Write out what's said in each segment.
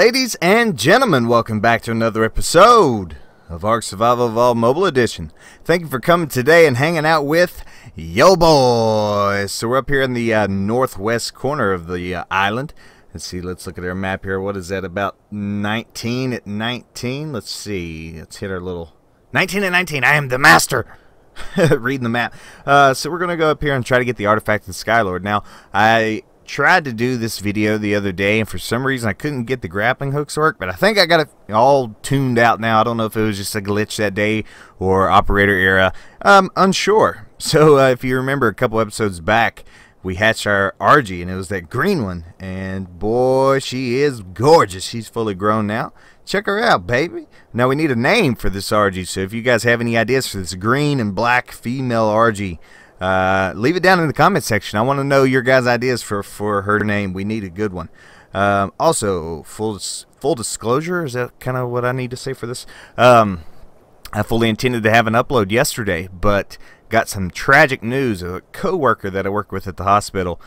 Ladies and gentlemen, welcome back to another episode of Ark Survival Evolved Mobile Edition. Thank you for coming today and hanging out with yo boys. So we're up here in the northwest corner of the island. Let's see, let's look at our map here. What is that, about 19 at 19? Let's see, let's hit our little 19 at 19. I am the master. Reading the map. So we're going to go up here and try to get the artifact of the Skylord. Now, I tried to do this video the other day, and for some reason I couldn't get the grappling hooks to work, but I think I got it all tuned out now. I don't know if it was just a glitch that day or operator error. Unsure. So if you remember a couple episodes back, we hatched our RG, and it was that green one, and boy, she is gorgeous. She's fully grown now. Check her out, baby. Now we need a name for this RG, so if you guys have any ideas for this green and black female RG, leave it down in the comment section. I want to know your guys' ideas for her name. We need a good one. Also, full disclosure, is that kind of what I need to say for this? I fully intended to have an upload yesterday, but got some tragic news. A co-worker that I work with at the hospital,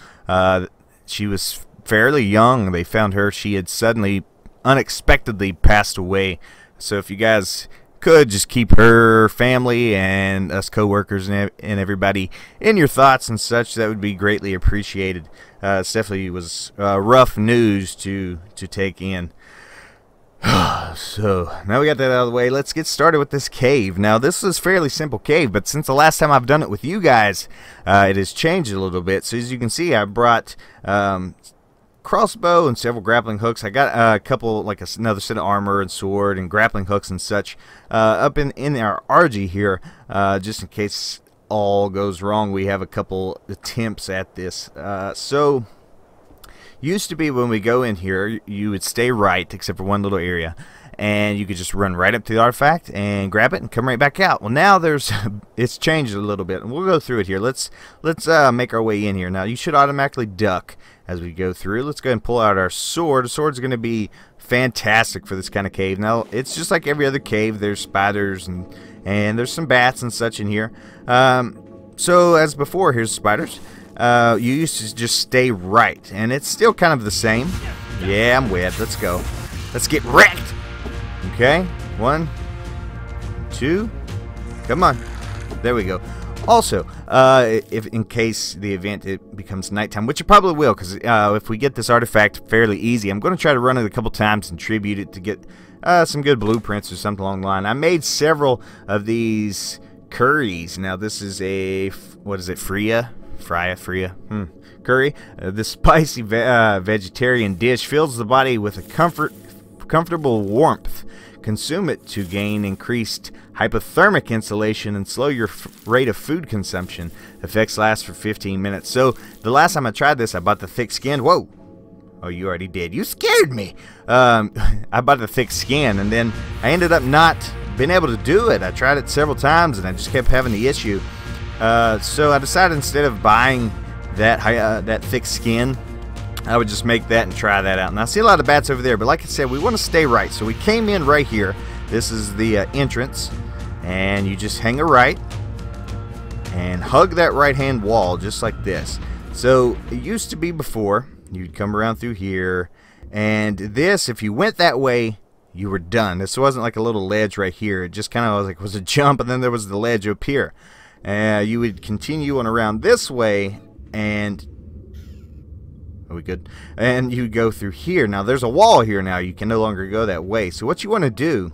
she was fairly young. They found her. She had suddenly, unexpectedly passed away. So if you guys could just keep her family and us co-workers and everybody in your thoughts and such, that would be greatly appreciated. It definitely was rough news to take in. So now we got that out of the way, let's get started with this cave. Now this is a fairly simple cave, but since the last time I've done it with you guys, it has changed a little bit. So as you can see, I brought crossbow and several grappling hooks. I got a couple, like another set of armor and sword and grappling hooks and such up in our RG here, just in case all goes wrong. We have a couple attempts at this. So used to be when we go in here, you would stay right except for one little area, and you could just run right up to the artifact and grab it and come right back out. Well, now it's changed a little bit, and we'll go through it here. Let's make our way in here. Now you should automatically duck as we go through. Let's go ahead and pull out our sword. The sword's going to be fantastic for this kind of cave. Now it's just like every other cave. There's spiders and there's some bats and such in here. So as before, here's spiders. You used to just stay right, and it's still kind of the same. Yeah, I'm wet. Let's go. Let's get wrecked. Okay, 1, 2, come on. There we go. Also, if in case the event it becomes nighttime, which it probably will, because if we get this artifact fairly easy, I'm going to try to run it a couple times and tribute it to get some good blueprints or something along the line. I made several of these curries. Now this is a, what is it, Freya curry. This spicy vegetarian dish fills the body with a comfortable warmth. Consume it to gain increased hypothermic insulation and slow your rate of food consumption. Effects last for 15 minutes. So the last time I tried this, I bought the thick skin. Whoa! Oh, you already did. You scared me. I bought the thick skin, and then I ended up not being able to do it. I tried it several times, and I just kept having the issue. So I decided instead of buying that thick skin, I would just make that and try that out. And I see a lot of bats over there, but like I said, we want to stay right. So we came in right here. This is the entrance, and you just hang a right and hug that right hand wall just like this. So it used to be before, you'd come around through here, and this, if you went that way, you were done. This wasn't like a little ledge right here. It just kind of was a jump, and then there was the ledge up here. You would continue on around this way, and are we good? And you go through here. Now there's a wall here now. You can no longer go that way. So what you want to do,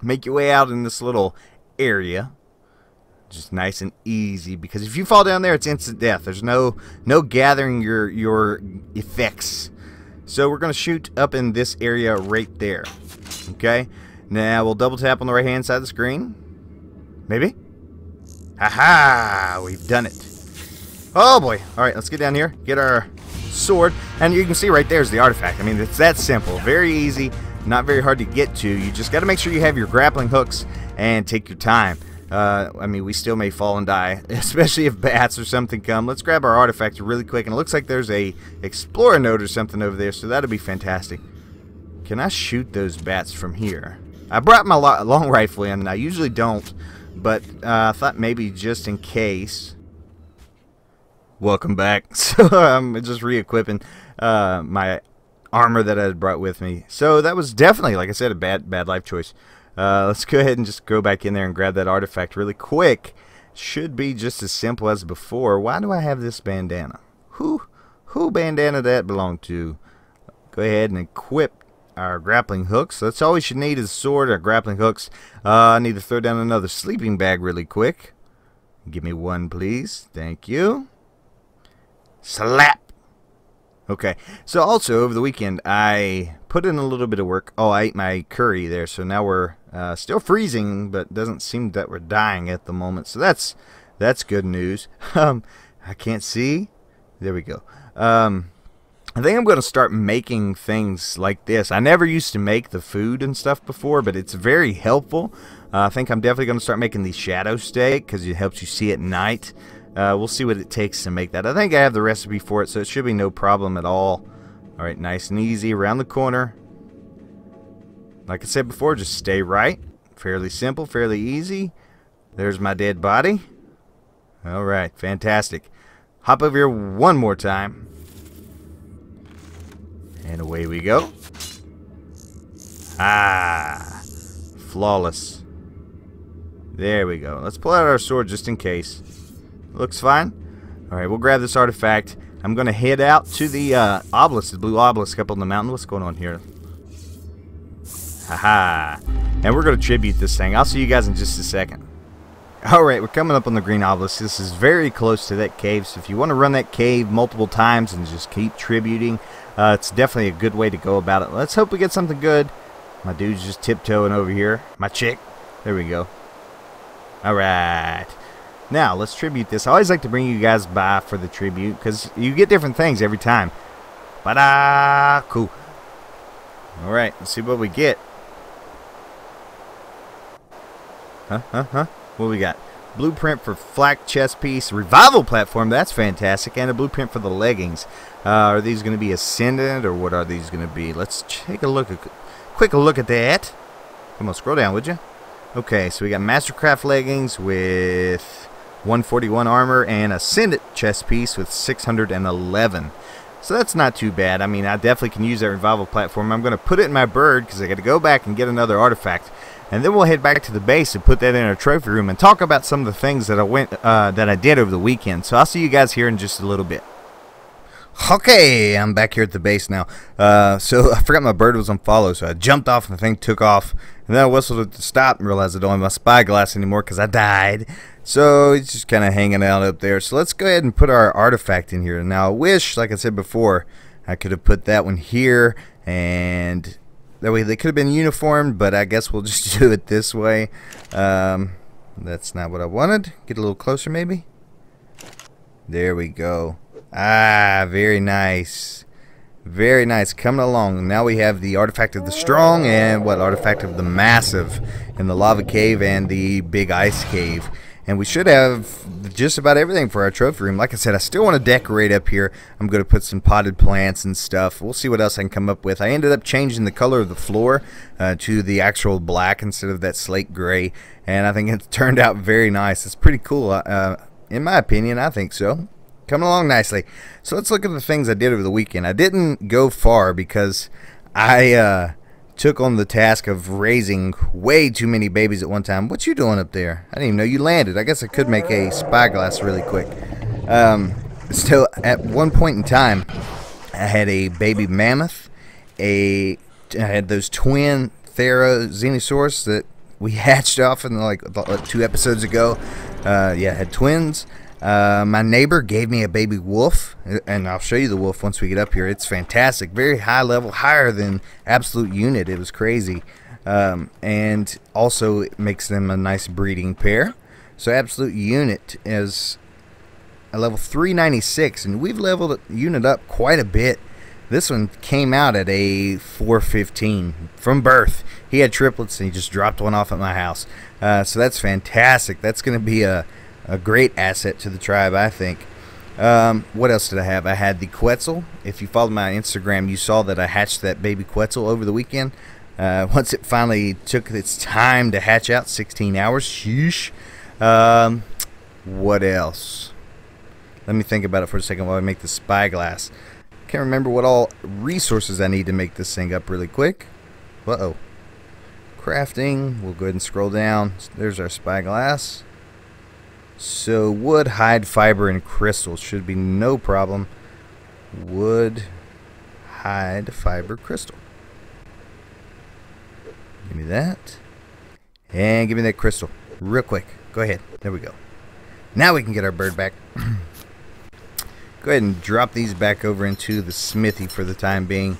make your way out in this little area, just nice and easy, because if you fall down there, it's instant death. There's no gathering your effects. So we're going to shoot up in this area right there. Okay? Now we'll double tap on the right hand side of the screen. Maybe? Haha! We've done it. Oh boy. Alright, let's get down here. Get our sword, and you can see right there's the artifact. I mean, it's that simple, very easy, not very hard to get to. You just got to make sure you have your grappling hooks and take your time. I mean, we still may fall and die, especially if bats or something come. Let's grab our artifact really quick, and it looks like there's a explorer node or something over there, so that'll be fantastic. Can I shoot those bats from here? I brought my long rifle in, and I usually don't, but I thought maybe just in case. Welcome back. So I'm just re-equipping my armor that I had brought with me. So that was definitely, like I said, a bad life choice. Let's go ahead and just go back in there and grab that artifact really quick. Should be just as simple as before. Why do I have this bandana? Who bandana that belong to? Go ahead and equip our grappling hooks. That's all we should need is a sword, our grappling hooks. I need to throw down another sleeping bag really quick. Give me one, please. Thank you. Slap. Okay, so also over the weekend I put in a little bit of work. Oh, I ate my curry there, so now we're still freezing, but doesn't seem that we're dying at the moment. So that's good news. I can't see. There we go. I think I'm going to start making things like this. I never used to make the food and stuff before, but it's very helpful. I think I'm definitely going to start making these shadow steak because it helps you see at night. We'll see what it takes to make that. I think I have the recipe for it, so it should be no problem at all. Alright, nice and easy around the corner. Like I said before, just stay right. Fairly simple, fairly easy. There's my dead body. Alright, fantastic. Hop over here one more time. And away we go. Ah, flawless. There we go. Let's pull out our sword just in case. Looks fine. Alright, we'll grab this artifact. I'm going to head out to the obelisk, the blue obelisk up on the mountain. What's going on here? Haha. And we're going to tribute this thing. I'll see you guys in just a second. Alright, we're coming up on the green obelisk. This is very close to that cave, so if you want to run that cave multiple times and just keep tributing, it's definitely a good way to go about it. Let's hope we get something good. My dude's just tiptoeing over here. My chick. There we go. Alright. Now, let's tribute this. I always like to bring you guys by for the tribute, because you get different things every time. Ba-da! Cool. Alright, let's see what we get. Huh? What we got? Blueprint for flak chest piece, revival platform, that's fantastic, and a blueprint for the leggings. Are these going to be ascendant, or what are these going to be? Let's take a quick look at that. Come on, scroll down, would you? Okay, so we got Mastercraft leggings with 141 armor and ascendant chest piece with 611. So that's not too bad. I mean, I definitely can use that revival platform. I'm going to put it in my bird because I got to go back and get another artifact. And then we'll head back to the base and put that in our trophy room and talk about some of the things that I did over the weekend. So I'll see you guys here in just a little bit. Okay, I'm back here at the base now. So I forgot my bird was on follow, so I jumped off and the thing took off. And then I whistled it to stop and realized I don't have my Spyglass anymore because I died. So it's just kind of hanging out up there. So let's go ahead and put our artifact in here. Now I wish, like I said before, I could have put that one here, and that way they could have been uniformed, but I guess we'll just do it this way. That's not what I wanted. Get a little closer maybe. There we go. Ah, very nice. Very nice. Coming along. Now we have the artifact of the strong and what? Artifact of the massive in the lava cave and the big ice cave. And we should have just about everything for our trophy room. Like I said, I still want to decorate up here. I'm going to put some potted plants and stuff. We'll see what else I can come up with. I ended up changing the color of the floor to the actual black instead of that slate gray. And I think it turned out very nice. It's pretty cool. In my opinion, I think so. Coming along nicely. So let's look at the things I did over the weekend. I didn't go far because I took on the task of raising way too many babies at one time. What you doing up there? I didn't even know you landed. I guess I could make a spyglass really quick. Still, at one point in time, I had a baby mammoth. I had those twin Therizinosaurus that we hatched off in like 2 episodes ago. Yeah, I had twins. My neighbor gave me a baby wolf, and I'll show you the wolf once we get up here. It's fantastic, very high level, higher than Absolute Unit. It was crazy, and also it makes them a nice breeding pair. So Absolute Unit is a level 396, and we've leveled Unit up quite a bit. This one came out at a 415 from birth. He had triplets, and he just dropped one off at my house. So that's fantastic. That's going to be a great asset to the tribe, I think. What else did I have? I had the Quetzel. If you followed my Instagram, you saw that I hatched that baby Quetzel over the weekend. Once it finally took its time to hatch out, 16 hours. Sheesh. What else? Let me think about it for a second while I make the spyglass. Can't remember what all resources I need to make this thing up really quick. Uh-oh. Crafting. We'll go ahead and scroll down. There's our Spyglass. So wood, hide, fiber, and crystal should be no problem. Wood, hide, fiber, crystal. Give me that. And give me that crystal. Real quick. Go ahead. There we go. Now we can get our bird back. Go ahead and drop these back over into the smithy for the time being.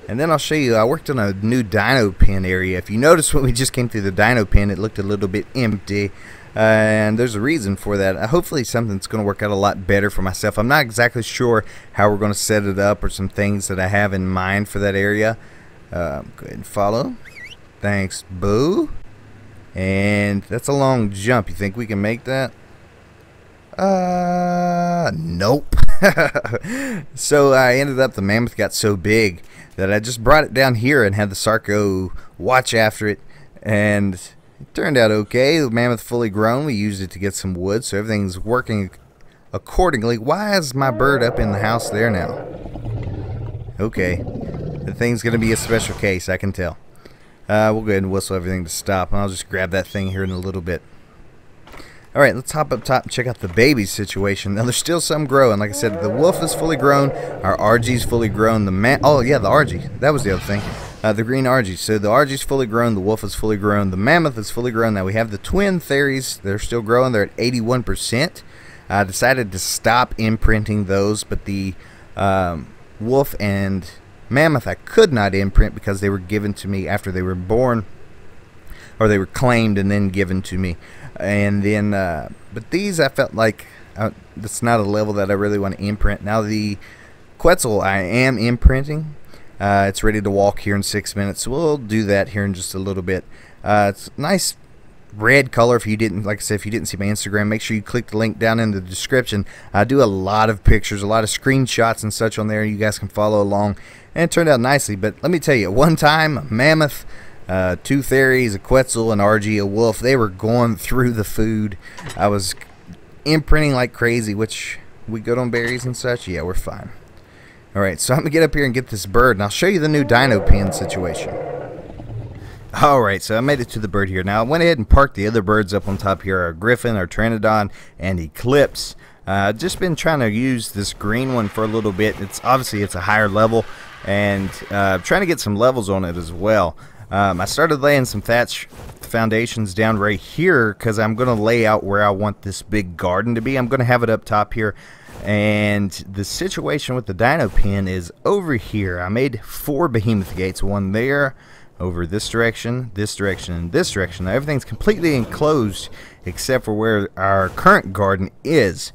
And then I'll show you, I worked on a new dino pen area. If you notice when we just came through the dino pen, it looked a little bit empty. And there's a reason for that. Hopefully something's going to work out a lot better for myself. I'm not exactly sure how we're going to set it up or some things that I have in mind for that area. Go ahead and follow. Thanks, Boo. And that's a long jump. You think we can make that? Nope. So I ended up, the mammoth got so big that I just brought it down here and had the Sarco watch after it, and it turned out okay. The mammoth fully grown. We used it to get some wood, so everything's working accordingly. Why is my bird up in the house there now? Okay, the thing's gonna be a special case, I can tell. We'll go ahead and whistle everything to stop, and I'll just grab that thing here in a little bit. Alright, let's hop up top and check out the baby situation. Now, there's still some growing. Like I said, the wolf is fully grown. Our RG's fully grown. Oh, yeah, the RG. That was the other thing. The green RG. So the RG's fully grown. The wolf is fully grown. The mammoth is fully grown. Now, we have the twin theories. They're still growing. They're at 81%. I decided to stop imprinting those, but the wolf and mammoth I could not imprint because they were given to me after they were born, or they were claimed and then given to me. And then but these I felt like that's not a level that I really want to imprint. Now the Quetzel I am imprinting. It's ready to walk here in 6 minutes, so we'll do that here in just a little bit. It's a nice red color. If you didn't, like I said, if you didn't see my Instagram, make sure you click the link down in the description. I do a lot of pictures, a lot of screenshots and such on there. You guys can follow along, and it turned out nicely. But let me tell you, one time a mammoth, two theories, a Quetzel, an RG, a wolf, they were going through the food. I was imprinting like crazy, which we good on berries and such. Yeah, we're fine. Alright, so I'm going to get up here and get this bird, and I'll show you the new dino pen situation. Alright, so I made it to the bird here. Now, I went ahead and parked the other birds up on top here, our Griffin, our Pteranodon, and Eclipse. I've just been trying to use this green one for a little bit. It's obviously it's a higher level, and trying to get some levels on it as well. I started laying some thatch foundations down right here because I'm going to lay out where I want this big garden to be. I'm going to have it up top here. And the situation with the dino pen is over here. I made 4 behemoth gates, one there, over this direction, and this direction. Now everything's completely enclosed except for where our current garden is.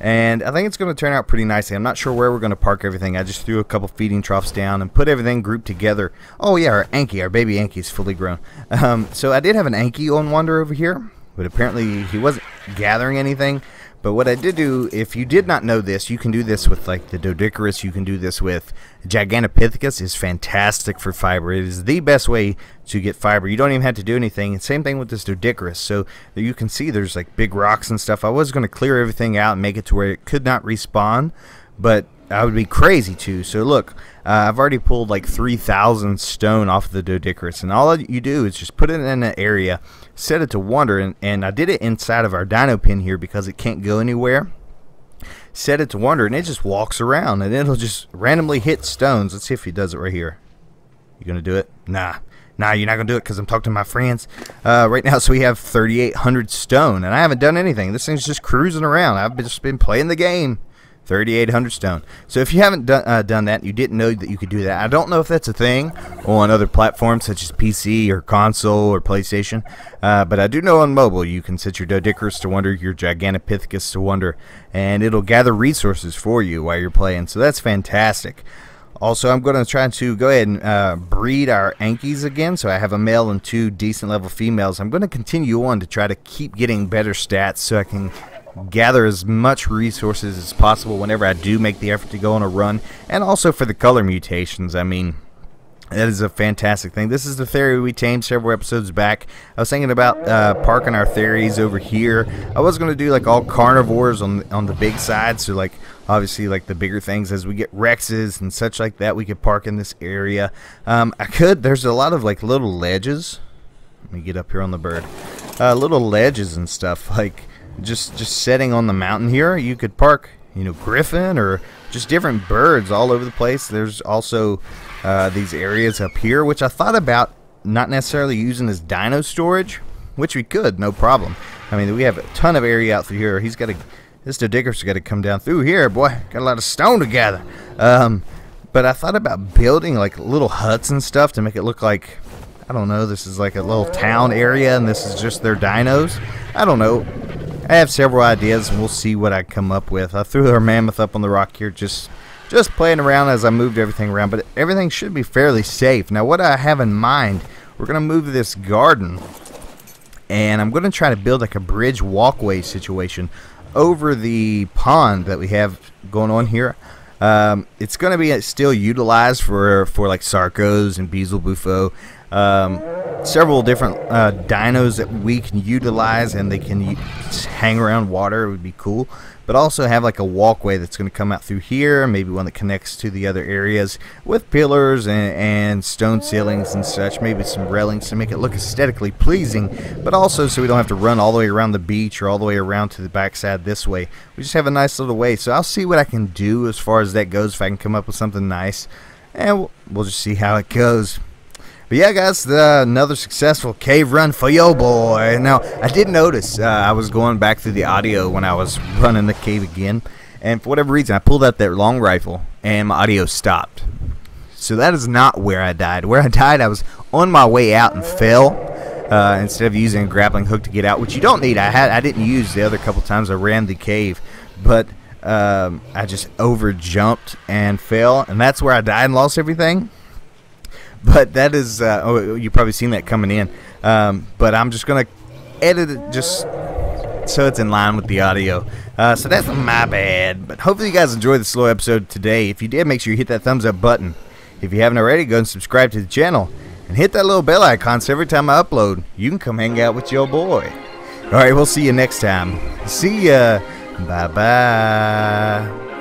And I think it's going to turn out pretty nicely. I'm not sure where we're going to park everything. I just threw a couple feeding troughs down and put everything grouped together. Oh yeah, our Anki, our baby Anki is fully grown. So I did have an Anki on wander over here, but apparently he wasn't gathering anything. But what I did do, if you did not know this, you can do this with like the Doedicurus, you can do this with Gigantopithecus. Is fantastic for fiber. It is the best way to get fiber. You don't even have to do anything. Same thing with this Doedicurus. So you can see there's like big rocks and stuff. I was going to clear everything out and make it to where it could not respawn, but I would be crazy to. So look, I've already pulled like 3,000 stone off of the Doedicurus, and all you do is just put it in an area, set it to wander, and I did it inside of our dino pen here because it can't go anywhere. Set it to wander, and it just walks around, and it'll just randomly hit stones. Let's see if he does it right here. You gonna do it? Nah, you're not gonna do it because I'm talking to my friends right now. So we have 3,800 stone, and I haven't done anything. This thing's just cruising around. I've just been playing the game. 3,800 stone. So if you haven't done that, you didn't know that you could do that. I don't know if that's a thing on other platforms such as PC or console or PlayStation, but I do know on mobile you can set your Doedicurus to wander, your Gigantopithecus to wander, and it'll gather resources for you while you're playing. So that's fantastic. Also, I'm going to try to go ahead and breed our Ankis again, so I have a male and 2 decent level females. I'm going to continue on to try to keep getting better stats so I can gather as much resources as possible whenever I do make the effort to go on a run, and also for the color mutations. I mean, That is a fantastic thing. This is the theory we tamed several episodes back. I was thinking about parking our theories over here. I was going to do like all carnivores on the big side, so like obviously like the bigger things as we get Rexes and such like that, we could park in this area. There's a lot of like little ledges. Let me get up here on the bird. Little ledges and stuff, like just setting on the mountain here. You could park, you know, griffin or just different birds all over the place. There's also these areas up here, which I thought about not necessarily using as dino storage, which we could, no problem. I mean, we have a ton of area out through here. Mr. Dicker's got to come down through here, boy. Got a lot of stone to gather. But I thought about building like little huts and stuff to make it look like, I don't know, this is like a little town area and this is just their dinos. I don't know. I have several ideas and we'll see what I come up with. I threw our mammoth up on the rock here just playing around as I moved everything around, but everything should be fairly safe. Now what I have in mind, we're going to move this garden and I'm going to try to build like a bridge walkway situation over the pond that we have going on here. It's going to be still utilized for like Sarcos and Beelzebufo. Several different dinos that we can utilize, and they can hang around water. It would be cool, but also have like a walkway that's going to come out through here, maybe one that connects to the other areas with pillars and stone ceilings and such, maybe some railings to make it look aesthetically pleasing, but also so we don't have to run all the way around the beach or all the way around to the backside this way. We just have a nice little way, so I'll see what I can do as far as that goes, if I can come up with something nice, and we'll just see how it goes. But yeah, guys, another successful cave run for yo boy. Now, I did notice I was going back through the audio when I was running the cave again, and for whatever reason, I pulled out that long rifle, and my audio stopped. So that is not where I died. Where I died, I was on my way out and fell instead of using a grappling hook to get out, which you don't need. I didn't use the other couple times I ran the cave, but I just over jumped and fell, and that's where I died and lost everything. But that is, you've probably seen that coming in. But I'm just going to edit it just so it's in line with the audio. So that's my bad. But hopefully you guys enjoyed the slow episode today. If you did, make sure you hit that thumbs up button. If you haven't already, go and subscribe to the channel. And hit that little bell icon so every time I upload, you can come hang out with your boy. Alright, we'll see you next time. See ya. Bye-bye.